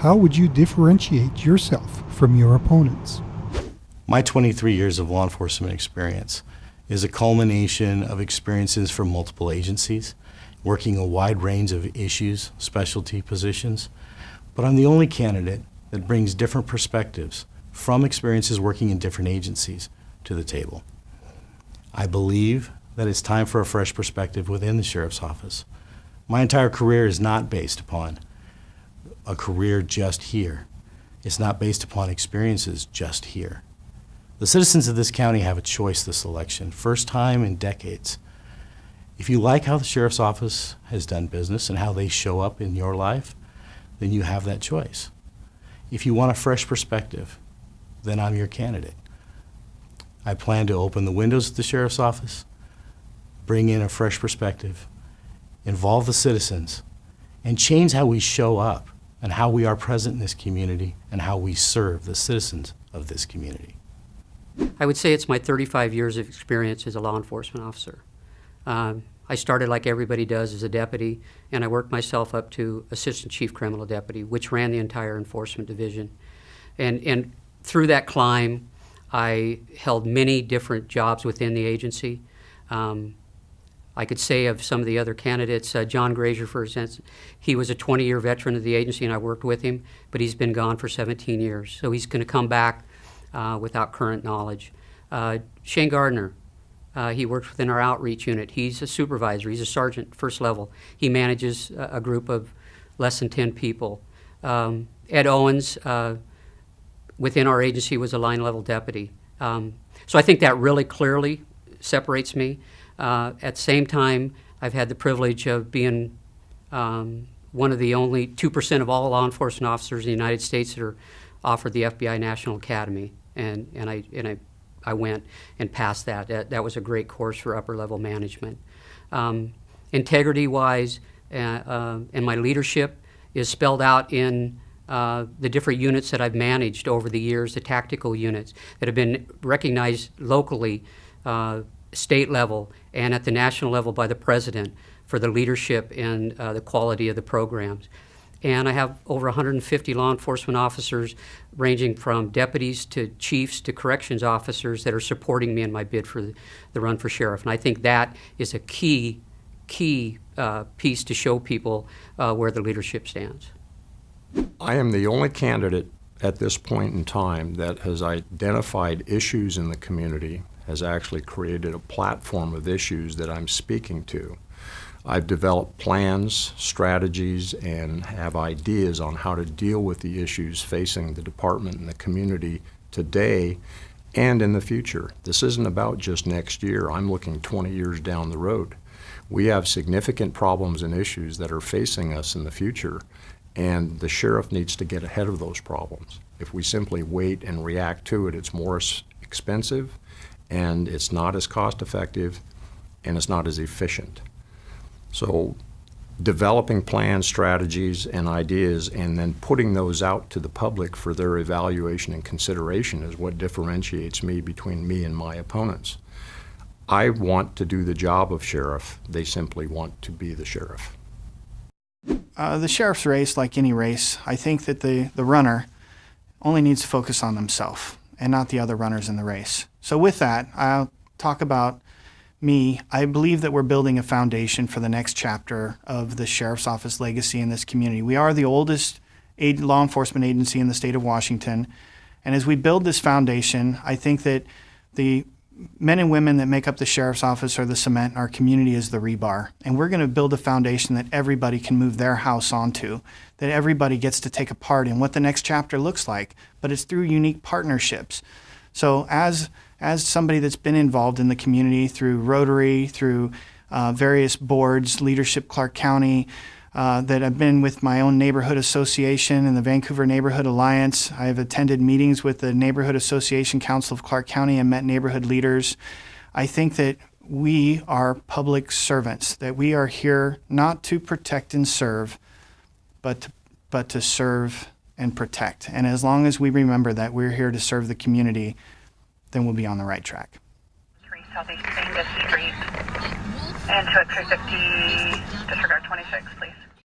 how would you differentiate yourself from your opponents? My 23 years of law enforcement experience is a culmination of experiences from multiple agencies, working a wide range of issues, specialty positions, but I'm the only candidate that brings different perspectives from experiences working in different agencies to the table. I believe that it's time for a fresh perspective within the Sheriff's Office. My entire career is not based upon a career just here. It's not based upon experiences just here. The citizens of this county have a choice this election, first time in decades. If you like how the Sheriff's Office has done business and how they show up in your life, then you have that choice. If you want a fresh perspective, then I'm your candidate. I plan to open the windows of the Sheriff's Office, bring in a fresh perspective, involve the citizens, and change how we show up and how we are present in this community and how we serve the citizens of this community. I would say it's my 35 years of experience as a law enforcement officer. I started like everybody does as a deputy, and I worked myself up to Assistant Chief Criminal Deputy, which ran the entire enforcement division. And through that climb, I held many different jobs within the agency. I could say of some of the other candidates, John Graser, for instance, he was a 20-year veteran of the agency, and I worked with him, but he's been gone for 17 years. So he's going to come back without current knowledge. Shane Gardner, he works within our outreach unit. He's a supervisor. He's a sergeant, first level. He manages a group of less than 10 people. Ed Owens, within our agency, was a line-level deputy. So I think that really clearly separates me. At the same time, I've had the privilege of being one of the only 2% of all law enforcement officers in the United States that are offered the FBI National Academy, and I went and passed that. That was a great course for upper-level management. Integrity-wise, and my leadership is spelled out in the different units that I've managed over the years, the tactical units that have been recognized locally, state level, and at the national level by the president for the leadership and the quality of the programs. And I have over 150 law enforcement officers, ranging from deputies to chiefs to corrections officers, that are supporting me in my bid for the run for sheriff. And I think that is a key piece to show people where the leadership stands. I am the only candidate at this point in time that has identified issues in the community, has actually created a platform of issues that I'm speaking to. I've developed plans, strategies, and have ideas on how to deal with the issues facing the department and the community today and in the future. This isn't about just next year. I'm looking 20 years down the road. We have significant problems and issues that are facing us in the future, and the sheriff needs to get ahead of those problems. If we simply wait and react to it, it's more expensive, and it's not as cost-effective, and it's not as efficient. So developing plans, strategies, and ideas, and then putting those out to the public for their evaluation and consideration is what differentiates me between me and my opponents. I want to do the job of sheriff. They simply want to be the sheriff. The sheriff's race, like any race, I think that the runner only needs to focus on themselves and not the other runners in the race. So with that, I'll talk about me. I believe that we're building a foundation for the next chapter of the Sheriff's Office legacy in this community. We are the oldest law enforcement agency in the state of Washington, and as we build this foundation, I think that the men and women that make up the Sheriff's Office are the cement, and our community is the rebar. And we're going to build a foundation that everybody can move their house onto, that everybody gets to take a part in what the next chapter looks like, but it's through unique partnerships. So as somebody that's been involved in the community through Rotary, through various boards, Leadership Clark County, that I've been with my own neighborhood association and the Vancouver Neighborhood Alliance. I've attended meetings with the Neighborhood Association Council of Clark County and met neighborhood leaders. I think that we are public servants, that we are here not to protect and serve, but to serve and protect. And as long as we remember that we're here to serve the community, then we'll be on the right track. Southeast Angus Street, and to 350, disregard 26, please.